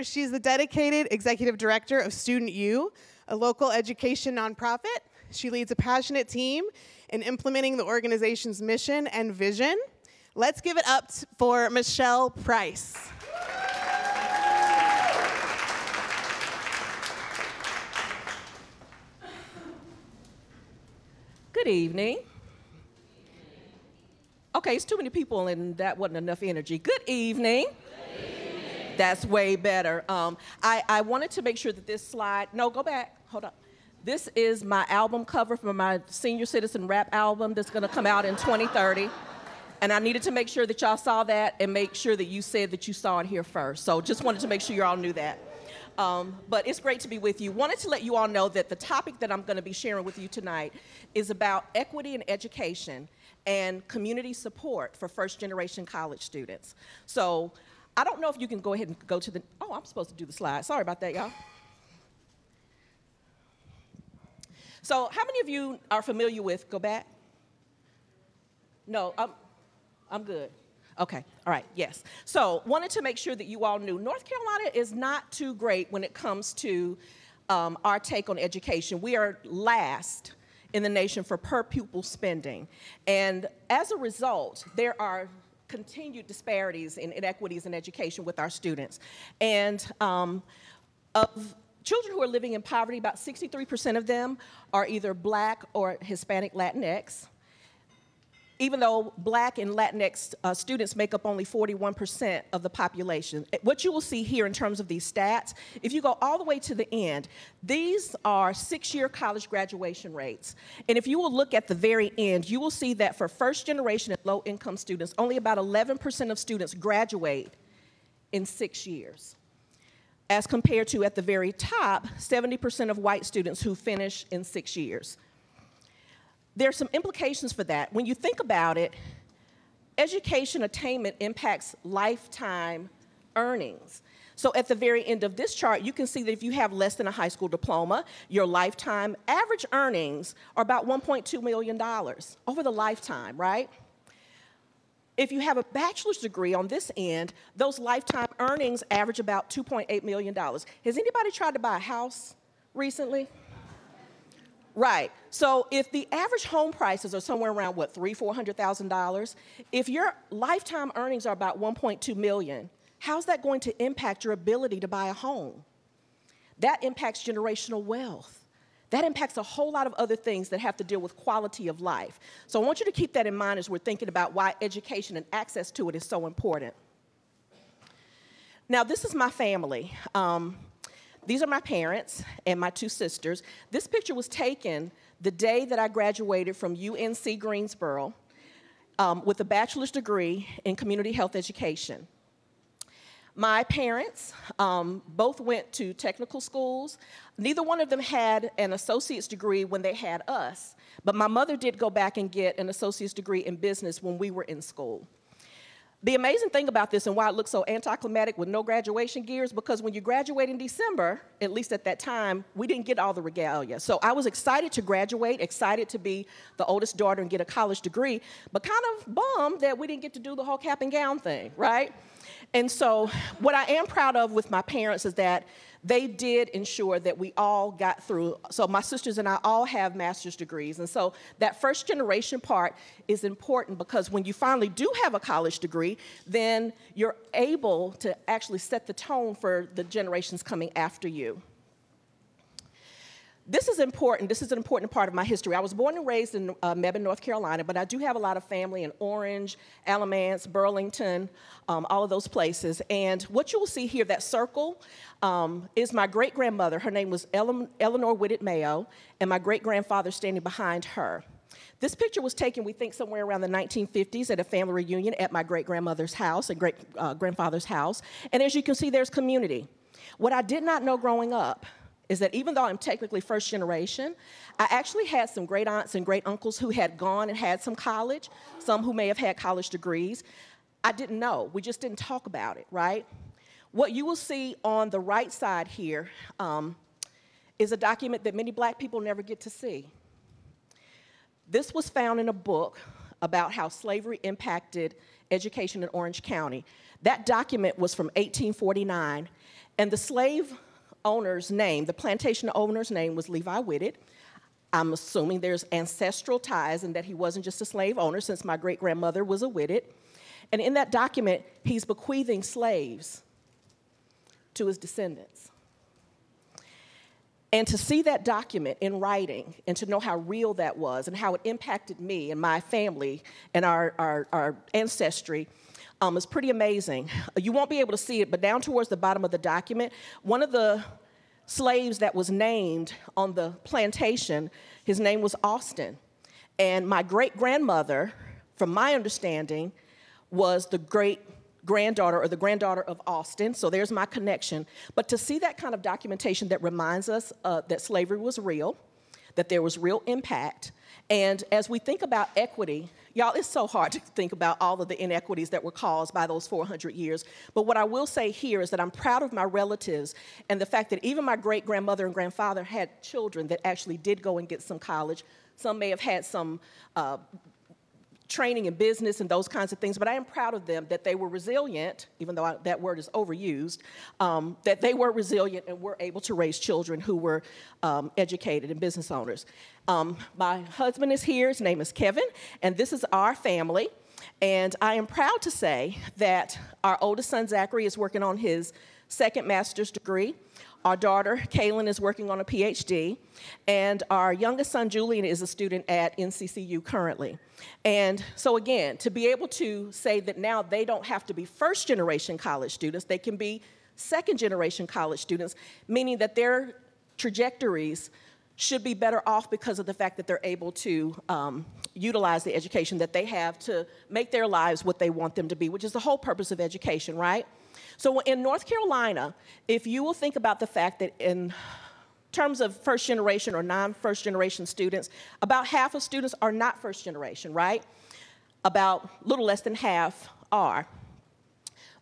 She's the dedicated executive director of Student U, a local education nonprofit. She leads a passionate team in implementing the organization's mission and vision. Let's give it up for Michelle Price. Good evening. Okay, it's too many people and that wasn't enough energy. Good evening. That's way better. I wanted to make sure that this slide, no, go back, hold up. This is my album cover for my senior citizen rap album that's gonna come out in 2030. And I needed to make sure that y'all saw that and make sure that you said that you saw it here first. So just wanted to make sure you all knew that. But it's great to be with you. Wanted to let you all know that the topic that I'm gonna be sharing with you tonight is about equity in education and community support for first-generation college students. So I don't know if you can go ahead and go to the, oh, I'm supposed to do the slide. Sorry about that, y'all. So how many of you are familiar with, go back? No, I'm good. Okay, all right, yes. So wanted to make sure that you all knew North Carolina is not too great when it comes to our take on education. We are last in the nation for per pupil spending. And as a result, there are continued disparities in inequities in education with our students. And of children who are living in poverty, about 63% of them are either Black or Hispanic Latinx, even though Black and Latinx students make up only 41% of the population. What you will see here in terms of these stats, if you go all the way to the end, these are 6-year college graduation rates. And if you will look at the very end, you will see that for first generation and low income students, only about 11% of students graduate in 6 years. As compared to at the very top, 70% of white students who finish in 6 years. There are some implications for that. When you think about it, education attainment impacts lifetime earnings. So at the very end of this chart, you can see that if you have less than a high school diploma, your lifetime average earnings are about $1.2 million over the lifetime, right? If you have a bachelor's degree on this end, those lifetime earnings average about $2.8 million. Has anybody tried to buy a house recently? Right, so if the average home prices are somewhere around, what, $300,000, $400,000, if your lifetime earnings are about $1.2 million, how's that going to impact your ability to buy a home? That impacts generational wealth. That impacts a whole lot of other things that have to deal with quality of life. So I want you to keep that in mind as we're thinking about why education and access to it is so important. Now, this is my family. These are my parents and my 2 sisters. This picture was taken the day that I graduated from UNC Greensboro with a bachelor's degree in community health education. My parents both went to technical schools. Neither one of them had an associate's degree when they had us, but my mother did go back and get an associate's degree in business when we were in school. The amazing thing about this and why it looks so anticlimactic with no graduation gears, because when you graduate in December, at least at that time, we didn't get all the regalia. So I was excited to graduate, excited to be the oldest daughter and get a college degree, but kind of bummed that we didn't get to do the whole cap and gown thing, right? And so what I am proud of with my parents is that they did ensure that we all got through. So my sisters and I all have master's degrees. And so that first generation part is important because when you finally do have a college degree, then you're able to actually set the tone for the generations coming after you. This is important. This is an important part of my history. I was born and raised in Mebane, North Carolina, but I do have a lot of family in Orange, Alamance, Burlington, all of those places. And what you will see here, that circle, is my great-grandmother. Her name was Eleanor Whitted Mayo, and my great-grandfather standing behind her. This picture was taken, we think, somewhere around the 1950s at a family reunion at my great-grandmother's house and great-grandfather's house. And as you can see, there's community. What I did not know growing up is that even though I'm technically first generation, I actually had some great aunts and great uncles who had gone and had some college, some who may have had college degrees. I didn't know. We just didn't talk about it, right? What you will see on the right side here is a document that many Black people never get to see. This was found in a book about how slavery impacted Education in Orange County. That document was from 1849, and the slave owner's name, the plantation owner's name was Levi Whitted. I'm assuming there's ancestral ties and that he wasn't just a slave owner, since my great-grandmother was a Whitted. And in that document, he's bequeathing slaves to his descendants. And to see that document in writing and to know how real that was and how it impacted me and my family and our ancestry is pretty amazing. You won't be able to see it, but down towards the bottom of the document, one of the slaves that was named on the plantation, his name was Austin. And my great-grandmother, from my understanding, was the great-granddaughter or the granddaughter of Austin, so there's my connection. But to see that kind of documentation that reminds us that slavery was real, that there was real impact, and as we think about equity, y'all, it's so hard to think about all of the inequities that were caused by those 400 years. But what I will say here is that I'm proud of my relatives and the fact that even my great-grandmother and grandfather had children that actually did go and get some college. Some may have had some training in business and those kinds of things, but I am proud of them that they were resilient, even though that word is overused, that they were resilient and were able to raise children who were educated and business owners. My husband is here, his name is Kevin, and this is our family. And I am proud to say that our oldest son, Zachary, is working on his second master's degree. Our daughter, Kaylin, is working on a PhD, and our youngest son, Julian, is a student at NCCU currently. And so again, to be able to say that now they don't have to be first-generation college students, they can be second-generation college students, meaning that their trajectories should be better off because of the fact that they're able to utilize the education that they have to make their lives what they want them to be, which is the whole purpose of education, right? So in North Carolina, if you will think about the fact that in terms of first generation or non-first generation students, about half of students are not first generation, right? About a little less than half are.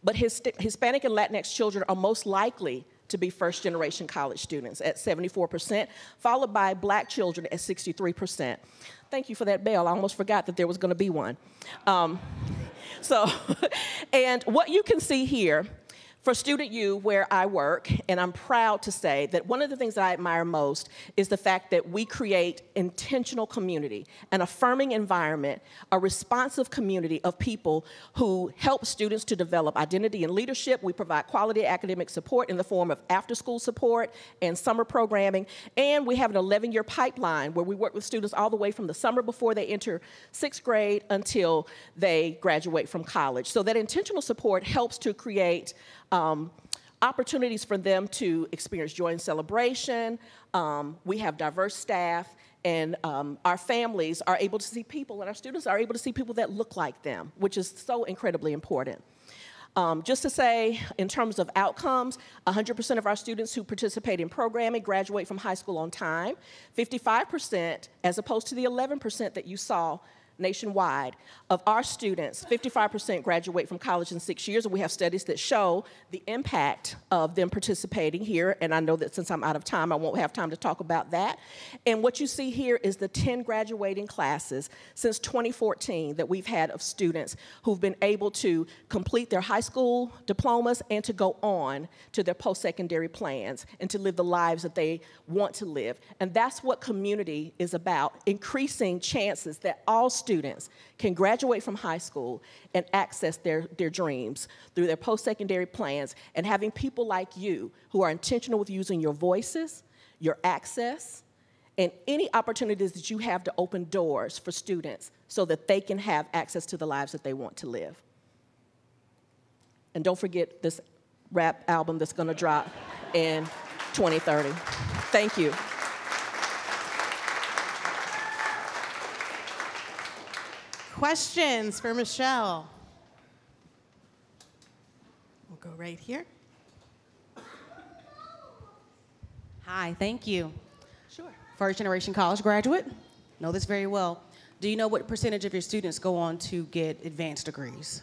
But Hispanic and Latinx children are most likely to be first generation college students at 74%, followed by black children at 63%. Thank you for that bell. I almost forgot that there was going to be one. And what you can see here for Student U, where I work, and I'm proud to say that one of the things that I admire most is the fact that we create intentional community, an affirming environment, a responsive community of people who help students to develop identity and leadership. We provide quality academic support in the form of after-school support and summer programming, and we have an 11-year pipeline where we work with students all the way from the summer before they enter 6th grade until they graduate from college. So that intentional support helps to create opportunities for them to experience joy and celebration. We have diverse staff, and our families are able to see people, and our students are able to see people that look like them, which is so incredibly important. Just to say, in terms of outcomes, 100% of our students who participate in programming graduate from high school on time, 55%, as opposed to the 11% that you saw nationwide. Of our students, 55% graduate from college in 6 years, and we have studies that show the impact of them participating here, and I know that since I'm out of time, I won't have time to talk about that. And what you see here is the 10 graduating classes since 2014 that we've had of students who've been able to complete their high school diplomas and to go on to their post-secondary plans and to live the lives that they want to live. And that's what community is about, increasing chances that all students can graduate from high school and access their dreams through their post-secondary plans, and having people like you who are intentional with using your voices, your access, and any opportunities that you have to open doors for students so that they can have access to the lives that they want to live. And don't forget this rap album that's going to drop in 2030. Thank you. Questions for Michelle? We'll go right here. Hi, thank you. Sure. First generation college graduate, know this very well. Do you know what percentage of your students go on to get advanced degrees?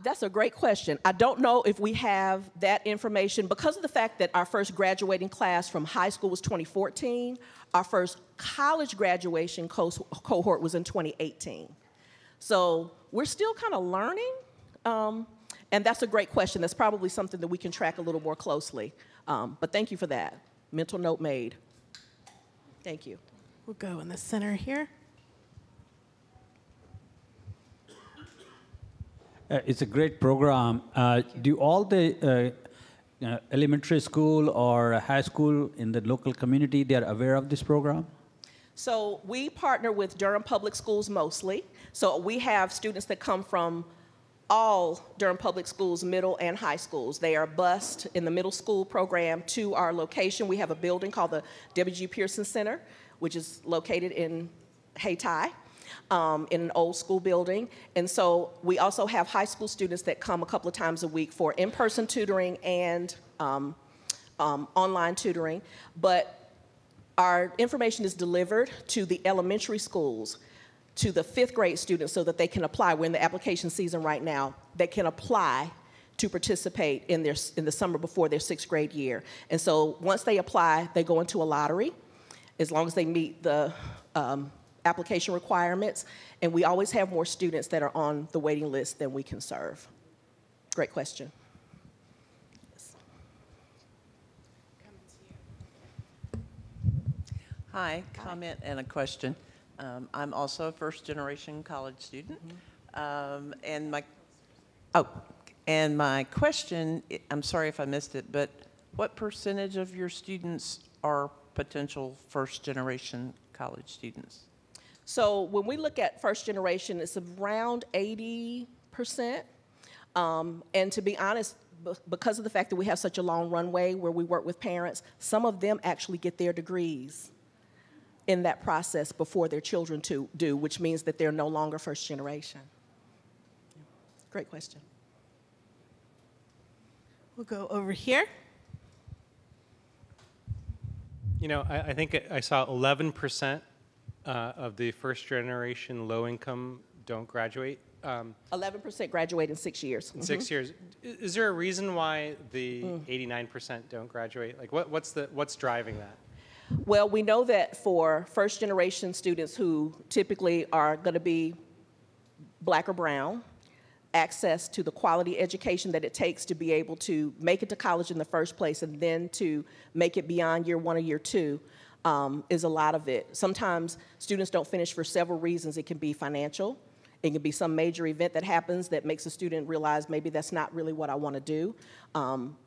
That's a great question. I don't know if we have that information because of the fact that our first graduating class from high school was 2014. Our first college graduation cohort was in 2018. So we're still kind of learning, and that's a great question. That's probably something that we can track a little more closely. But thank you for that. Mental note made. Thank you. We'll go in the center here. It's a great program. Do all the elementary school or high school in the local community, they are aware of this program? So we partner with Durham Public Schools mostly. So we have students that come from all Durham Public Schools, middle and high schools. They are bused in the middle school program to our location. We have a building called the W.G. Pearson Center, which is located in Hayti, in an old school building. And so we also have high school students that come a couple of times a week for in-person tutoring and online tutoring. But our information is delivered to the elementary schools, to the 5th grade students so that they can apply. We're in the application season right now. They can apply to participate in the summer before their 6th grade year. And so once they apply, they go into a lottery as long as they meet the application requirements. And we always have more students that are on the waiting list than we can serve. Great question. Hi, comment and a question. I'm also a first-generation college student, and my question, I'm sorry if I missed it, but what percentage of your students are potential first-generation college students? So when we look at first generation, it's around 80%. And to be honest, because of the fact that we have such a long runway where we work with parents, some of them actually get their degrees in that process before their children do, which means that they're no longer first generation. Great question. We'll go over here. You know, I think I saw 11% of the first generation low income don't graduate. 11% graduate in 6 years. In 6 years. Is there a reason why the 89% don't graduate? Like, what's driving that? Well, we know that for first generation students who typically are going to be black or brown, access to the quality education that it takes to be able to make it to college in the first place and then to make it beyond year 1 or year 2 is a lot of it. Sometimes students don't finish for several reasons. It can be financial. It can be some major event that happens that makes a student realize maybe that's not really what I want to do.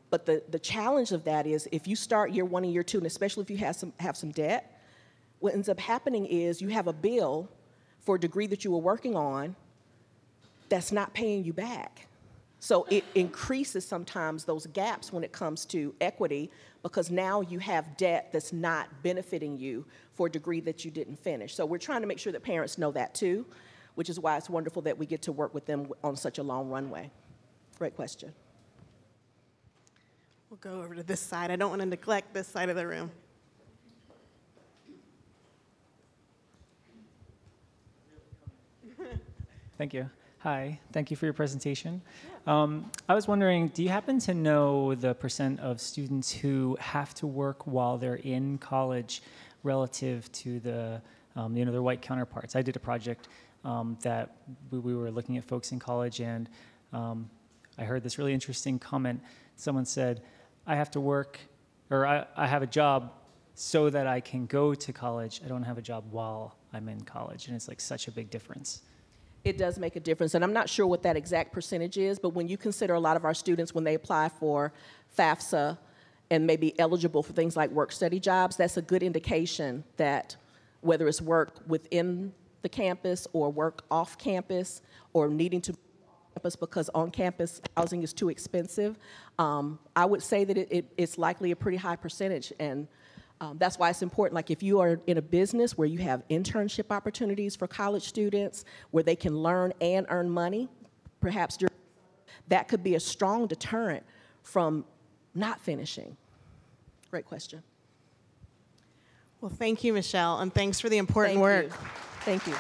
But the challenge of that is if you start year 1 and year 2, and especially if you have some debt, what ends up happening is you have a bill for a degree that you were working on that's not paying you back. So it increases sometimes those gaps when it comes to equity because now you have debt that's not benefiting you for a degree that you didn't finish. So we're trying to make sure that parents know that too, which is why it's wonderful that we get to work with them on such a long runway. Great question. We'll go over to this side. I don't want to neglect this side of the room. Thank you. Hi, thank you for your presentation. I was wondering, do you happen to know the % of students who have to work while they're in college relative to the, their white counterparts? I did a project that we were looking at folks in college, and I heard this really interesting comment. Someone said, I have to work, or I have a job so that I can go to college. I don't have a job while I'm in college, and it's like such a big difference. It does make a difference, and I'm not sure what that exact percentage is, but when you consider a lot of our students, when they apply for FAFSA and may be eligible for things like work-study jobs, that's a good indication that whether it's work within the campus or work off campus or needing to campus because on-campus housing is too expensive, I would say that it's likely a pretty high percentage, and that's why it's important. Like if you are in a business where you have internship opportunities for college students, where they can learn and earn money, perhaps that could be a strong deterrent from not finishing. Great question. Well, thank you, Michelle, and thanks for the important work. Thank you.